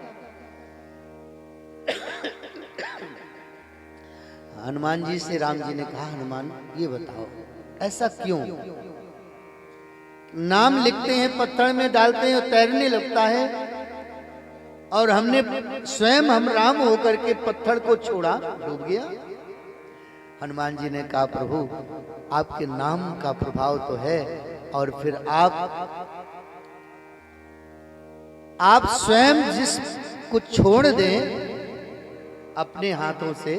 हनुमान जी से राम जी ने कहा हनुमान ये बताओ ऐसा क्यों? नाम लिखते हैं, पत्थर में डालते हैं और तैरने लगता है, और हमने स्वयं हम राम होकर के पत्थर को छोड़ा, डूब गया। हनुमान जी ने कहा प्रभु आपके नाम का प्रभाव तो है, और फिर आप स्वयं जिस को छोड़ दें अपने हाथों से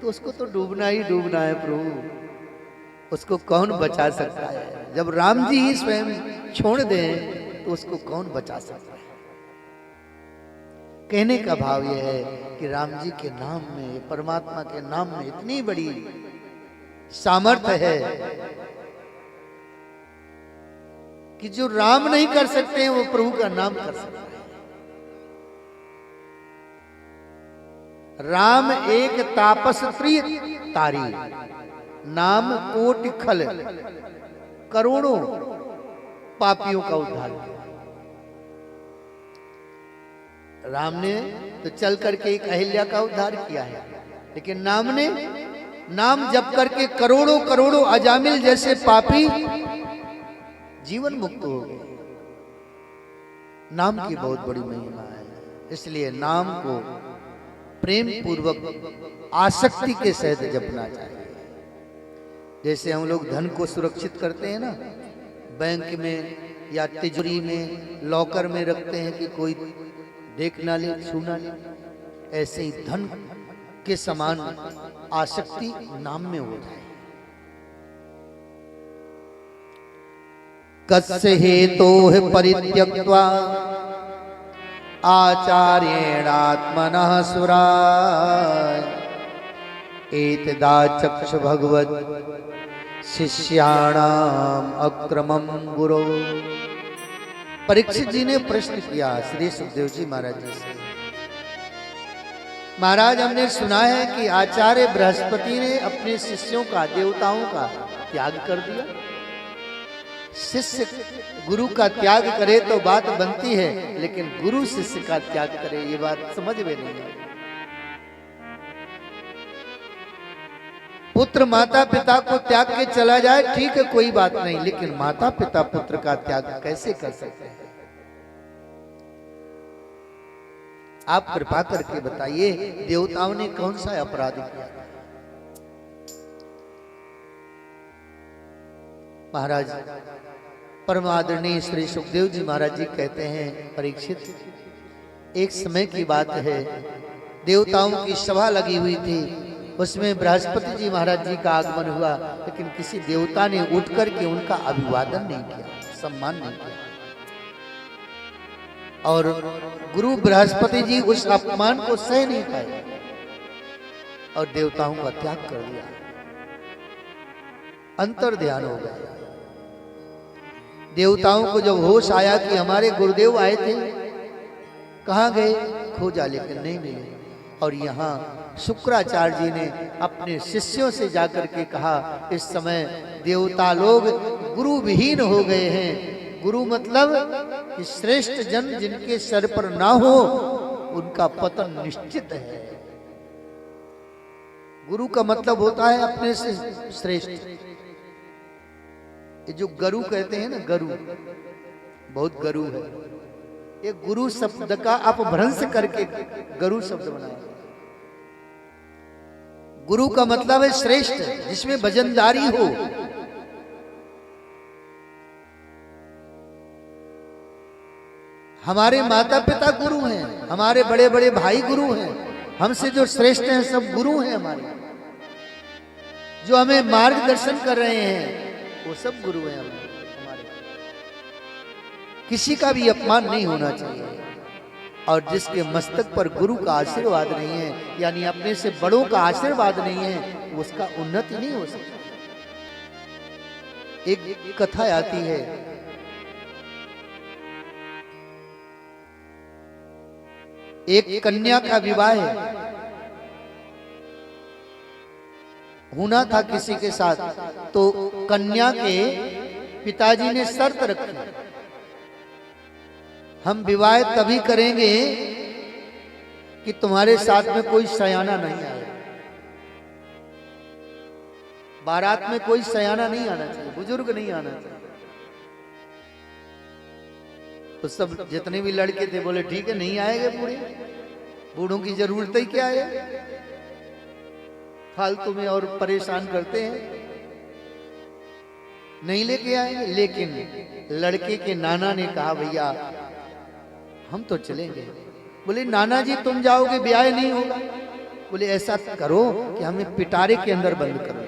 तो उसको तो डूबना ही डूबना है प्रभु, उसको कौन बचा सकता है? जब राम जी ही स्वयं छोड़ दें तो उसको कौन बचा सकता है? कहने का भाव यह है कि राम जी के नाम में, परमात्मा के नाम में इतनी बड़ी सामर्थ्य है कि जो राम नहीं कर सकते हैं वो प्रभु का नाम कर सकते हैं। राम एक तापस प्रिय तारी, नाम कोटि खल, करोड़ों पापियों का उद्धार किया। राम ने तो चल करके एक अहिल्या का उद्धार किया है, लेकिन नाम ने नाम जप करके करोड़ों करोड़ों अजामिल जैसे पापी जीवन मुक्त हो गए। नाम की बहुत बड़ी महिमा है, इसलिए नाम को प्रेम पूर्वक आसक्ति के सहित जपना चाहिए। जैसे हम लोग धन को सुरक्षित करते हैं ना, बैंक में या तिजोरी में, लॉकर में रखते हैं कि कोई देख ना ले, छू ना ले, ऐसे ही धन के समान आसक्ति नाम में हो जाए। कस्य हेतोः परित्यक्त्वा आचार्येणात्मनः सुराय, एतदा चक्ष भगवत शिष्याणाम अक्रमम गुरो। परीक्षित जी ने प्रश्न किया श्री सुखदेव जी महाराज जी से, महाराज हमने सुना है कि आचार्य बृहस्पति ने अपने शिष्यों का, देवताओं का त्याग कर दिया। शिष्य गुरु का त्याग करे तो बात बनती है, लेकिन गुरु शिष्य का त्याग करे ये बात समझ में नहीं है। पुत्र माता पिता को त्याग के चला जाए ठीक है, कोई बात नहीं, लेकिन माता पिता पुत्र का त्याग कैसे कर सकते हैं? आप कृपा करके बताइए, देवताओं ने कौन सा अपराध किया? महाराज परम आदरणीय श्री सुखदेव जी महाराज जी कहते हैं, परीक्षित, एक समय की बात है, देवताओं की सभा लगी हुई थी, उसमें बृहस्पति जी महाराज जी का आगमन हुआ, लेकिन किसी देवता ने उठ करके उनका अभिवादन नहीं किया, सम्मान नहीं किया, और गुरु बृहस्पति जी उस अपमान को सह नहीं पाए और देवताओं का त्याग कर दिया, अंतर ध्यान हो गया। देवताओं को जब होश आया कि हमारे गुरुदेव आए थे, कहाँ गए, खोजा लेकिन नहीं मिले, और यहाँ शुक्राचार्य जी ने अपने शिष्यों से जाकर के कहा, इस समय देवता लोग गुरु विहीन हो गए हैं। गुरु मतलब कि श्रेष्ठ जन जिनके सर पर ना हो उनका पतन निश्चित है। गुरु का मतलब होता है अपने से श्रेष्ठ। ये जो गरु कहते हैं ना, गरु बहुत गरु है, ये गुरु शब्द का अपभ्रंश करके गरु शब्द बनाया। गुरु का मतलब है श्रेष्ठ, जिसमें वजनदारी हो। हमारे माता पिता गुरु हैं, हमारे बड़े बड़े भाई गुरु हैं, हमसे जो श्रेष्ठ हैं सब गुरु हैं हमारे, जो हमें मार्गदर्शन कर रहे हैं वो सब गुरु हैं हमारे। किसी का भी अपमान नहीं होना चाहिए, और जिसके मस्तक पर गुरु का आशीर्वाद नहीं है, यानी अपने से बड़ों का आशीर्वाद नहीं है, उसका उन्नति नहीं हो सकता। एक कथा आती है, एक कन्या का विवाह होना था किसी के साथ, तो कन्या के पिताजी ने शर्त रखी, हम विवाह तभी करेंगे कि तुम्हारे साथ में कोई सयाना नहीं आए। बारात में कोई सयाना नहीं आना चाहिए, बुजुर्ग नहीं आना चाहिए। तो सब जितने भी लड़के थे बोले ठीक है, नहीं आएंगे बूढ़े, बूढ़ों की जरूरत ही क्या है, फालतू में और परेशान करते हैं, नहीं लेके आएंगे। लेकिन लड़के के नाना ने कहा, भैया हम तो चलेंगे। बोले नाना जी तुम जाओगे, ब्याह नहीं होगा। बोले ऐसा करो कि हमें पिटारे के अंदर बंद करो।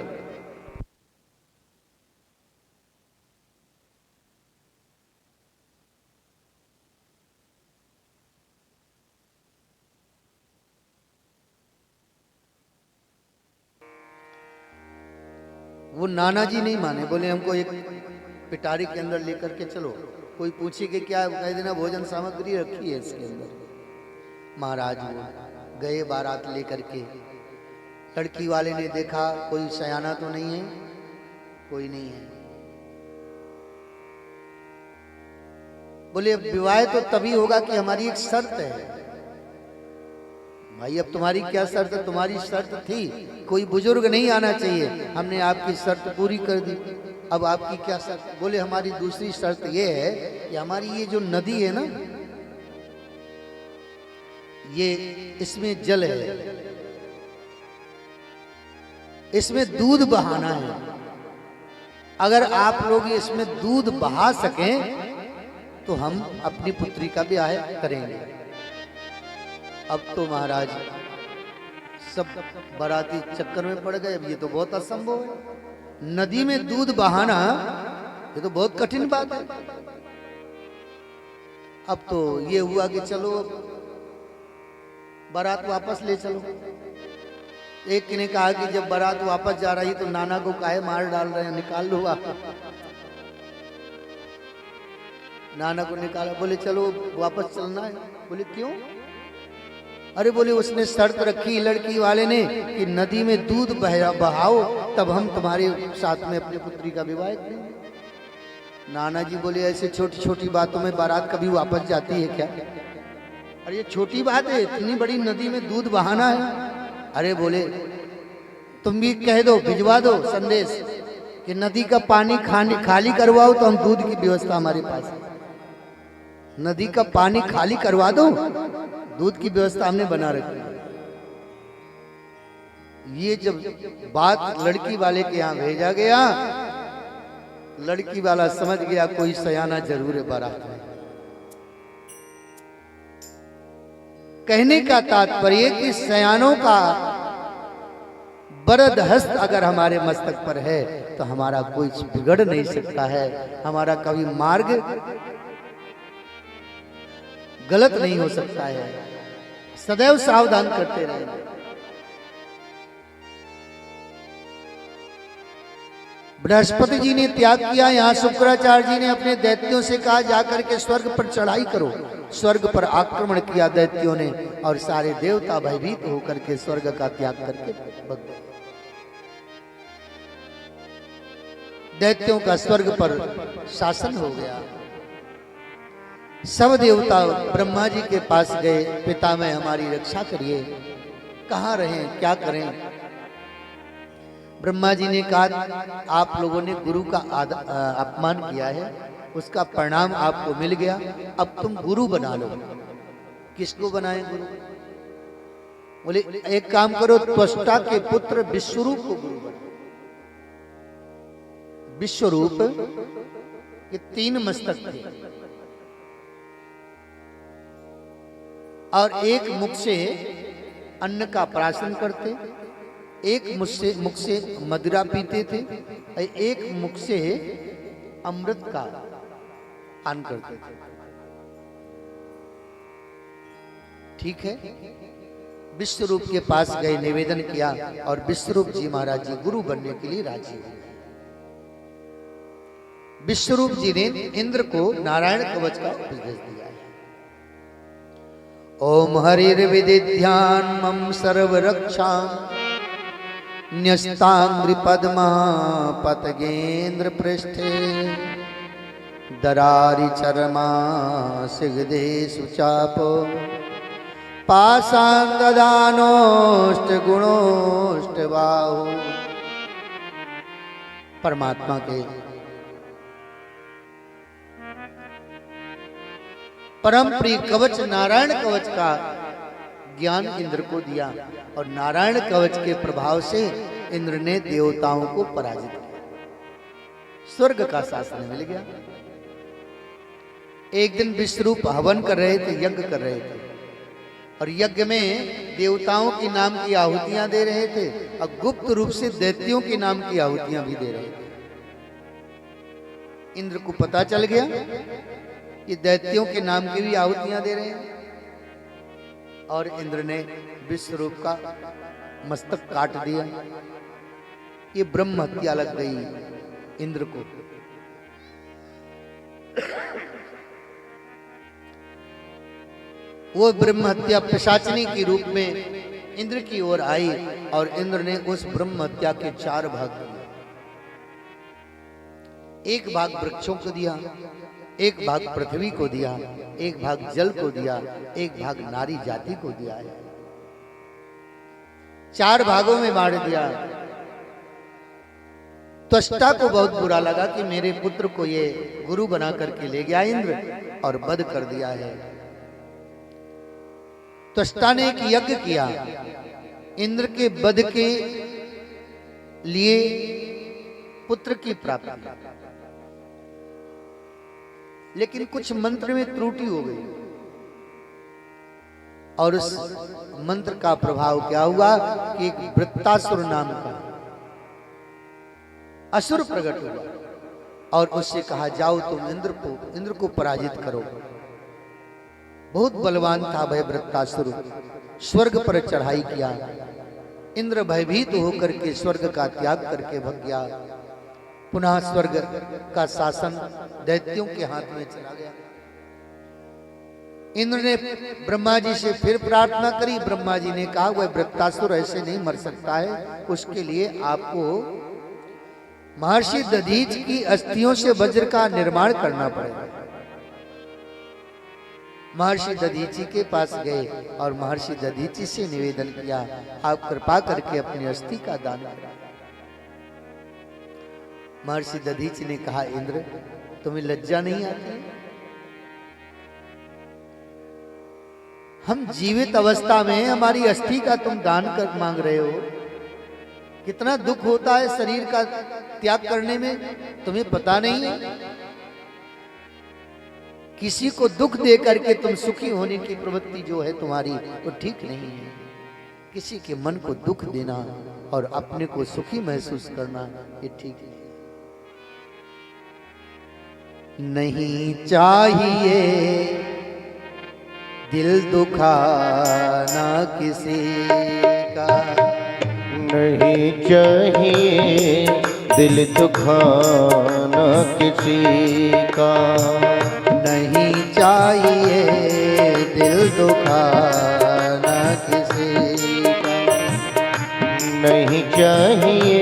वो नाना जी नहीं माने, बोले हमको एक पिटारे के अंदर लेकर के चलो, कोई पूछे कि क्या, कह देना भोजन सामग्री रखी है इसके अंदर। महाराज वो गए बारात लेकर के, लड़की वाले ने देखा कोई सयाना तो नहीं है, कोई नहीं है। बोले विवाह तो तभी होगा कि हमारी एक शर्त है। भाई अब तुम्हारी क्या शर्त है? तुम्हारी शर्त थी कोई बुजुर्ग नहीं आना चाहिए, हमने आपकी शर्त पूरी कर दी, अब आपकी क्या शर्त? बोले हमारी दूसरी शर्त ये है कि हमारी ये जो नदी है ना, ये इसमें जल है, इसमें दूध बहाना है, अगर आप लोग इसमें दूध बहा सकें तो हम अपनी पुत्री का ब्याह करेंगे। अब तो महाराज सब बाराती चक्कर में पड़ गए, अब ये तो बहुत असंभव है, नदी में दूध बहाना ये तो बहुत कठिन बात है। अब तो ये हुआ कि चलो बारात वापस ले चलो। एक ने कहा कि जब बारात वापस जा रही तो नाना को काहे मार डाल रहे हैं, निकाल लो आप। नाना को निकाला, बोले चलो वापस चलना है। बोले क्यों? अरे बोले उसने शर्त रखी लड़की वाले ने कि नदी में दूध बहाओ तब हम तुम्हारे साथ में अपनी पुत्री का विवाह करेंगे। नाना जी बोले ऐसे छोटी छोटी बातों में बारात कभी वापस जाती है क्या? अरे ये छोटी बात है, इतनी बड़ी नदी में दूध बहाना है? अरे बोले तुम भी कह दो, भिजवा दो संदेश कि नदी का पानी खाली करवाओ तो हम दूध की व्यवस्था हमारे पास है। नदी का पानी खाली करवा दो, दूध की व्यवस्था हमने बना रखी है। ये जब बात लड़की वाले के यहाँ भेजा गया, लड़की वाला समझ गया कोई सयाना जरूर है बारात में। कहने का तात्पर्य कि सयानों का बरद हस्त अगर हमारे मस्तक पर है तो हमारा कोई बिगड़ नहीं सकता है, हमारा कभी मार्ग गलत नहीं हो सकता है। सदैव सावधान करते रहें। बृहस्पति जी ने त्याग किया, यहाँ शुक्राचार्य जी ने अपने दैत्यों से कहा जाकर के स्वर्ग पर चढ़ाई करो। स्वर्ग पर आक्रमण किया दैत्यों ने और सारे देवता भयभीत होकर के स्वर्ग का त्याग करके भग गए। दैत्यों का स्वर्ग पर शासन हो गया। सब देवता ब्रह्मा जी के पास गए, पितामह हमारी रक्षा करिए, कहाँ रहें, क्या करें। ब्रह्मा जी ने कहा आप लोगों ने गुरु का अपमान किया है, उसका परिणाम आपको मिल गया, अब तुम गुरु बना लो। किसको बनाएं गुरु? बोले एक काम करो, त्वष्टा के पुत्र विश्वरूप को गुरु बनाओ। विश्वरूप के 3 मस्तक थे और एक मुख से अन्न का प्राशन करते, एक मुख से मदिरा पीते थे, एक मुख से अमृत का पान करते थे। ठीक है, विश्वरूप के पास गए, निवेदन किया और विश्वरूप जी महाराज जी गुरु बनने के लिए राजी हुए। विश्वरूप जी ने इंद्र को नारायण कवच का उपदेश दिया है। ओम हरिर्विदिध्यान मम सर्व रक्षा न्यस्तांग्रि पद्मा पतगेन्द्र पृष्ठे दरारि चरमा सिगदे सुचापो पाषाणददानोष्ट गुणोष्ट बाहु। परमात्मा के परम प्रिय कवच नारायण कवच का ज्ञान इंद्र को दिया और नारायण कवच के प्रभाव से इंद्र ने देवताओं को पराजित किया। स्वर्ग का शासन मिल गया। एक दिन विश्वरूप हवन कर रहे थे, यज्ञ कर रहे थे और यज्ञ में देवताओं के नाम की आहुतियां दे रहे थे और गुप्त रूप से दैत्यों के नाम की आहुतियां भी दे रहे थे। इंद्र को पता चल गया कि दैत्यों के नाम की भी आहुतियां दे रहे हैं और इंद्र ने विश्वरूप का मस्तक काट दिया। ये ब्रह्म हत्या लग गई इंद्र को। वो ब्रह्म हत्या पिशाचनी के रूप में इंद्र की ओर आई और इंद्र ने उस ब्रह्म हत्या के 4 भाग किए। एक भाग वृक्षों को दिया, एक भाग पृथ्वी को दिया, एक भाग जल को दिया, एक भाग नारी जाति को दिया है। 4 भागों में बांट दिया। त्वष्टा को बहुत बुरा लगा कि मेरे पुत्र को ये गुरु बना करके ले गया इंद्र और वध कर दिया है। त्वष्टा ने एक यज्ञ किया इंद्र के वध के लिए पुत्र की प्राप्ति, लेकिन कुछ मंत्र में त्रुटि हो गई और उस मंत्र का प्रभाव क्या हुआ कि एक वृत्तासुर नाम का असुर प्रकट हुआ और उससे कहा जाओ तुम इंद्र को पराजित करो। बहुत बलवान था भय वृत्तासुर, स्वर्ग पर चढ़ाई किया। इंद्र भयभीत होकर के स्वर्ग का त्याग करके भग गया। पुनः स्वर्ग का शासन दैत्यों के हाथ में चला गया। इंद्र ने ब्रह्मा जी से फिर प्रार्थना करी। ब्रह्मा जी ने कहा वह वृत्तासुर ऐसे नहीं मर सकता है, उसके लिए आपको महर्षि दधीच की अस्थियों से वज्र का निर्माण करना पड़ेगा। महर्षि दधीची के पास गए और महर्षि दधीची से निवेदन किया, आप कृपा करके अपनी अस्थि का दान करें। महर्षि दधीची ने कहा, इंद्र तुम्हें लज्जा नहीं आती? हम जीवित अवस्था में हमारी अस्थि का तुम दान कर मांग रहे हो। कितना दुख होता है शरीर का त्याग करने में, तुम्हें पता नहीं है? किसी को दुख दे करके तुम सुखी होने की प्रवृत्ति जो है तुम्हारी, वो ठीक नहीं है। किसी के मन को दुख देना और अपने को सुखी महसूस करना, ये ठीक है नहीं। चाहिए दिल दुखाना किसी का, नहीं चाहिए दिल दुखाना किसी का, नहीं चाहिए दिल दुखाना किसी का, नहीं चाहिए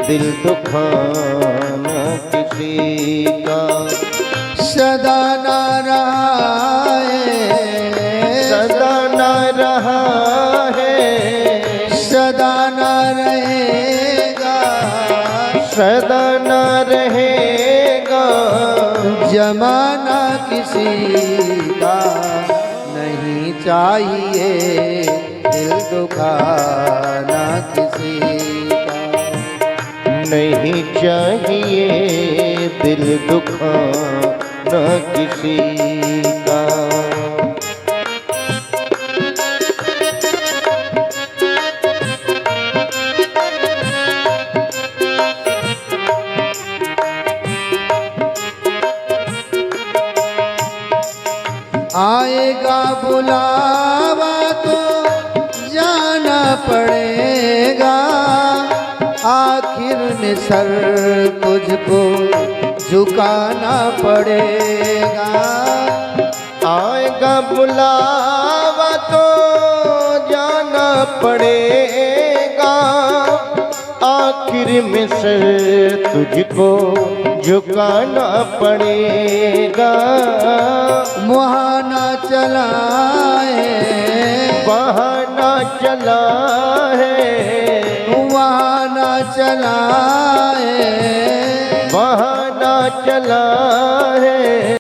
दिल दुखाना किसी का। सदा ना रहा है, सदा ना रहा है, सदा ना रहेगा, सदा ना रहेगा, जमाना किसी का। नहीं चाहिए दिल दुखाना किसी का, नहीं चाहिए दिल दुखाना किसी का। आएगा बुलावा तो जाना पड़ेगा, आखिर में सर तुझको झुकाना पड़ेगा। आएगा बुलावा तो जाना पड़ेगा, आखिर में सर तुझको झुकाना पड़ेगा। मुहाना चला है, बहाना चला है, मुहाना चला है, बहाना चला है,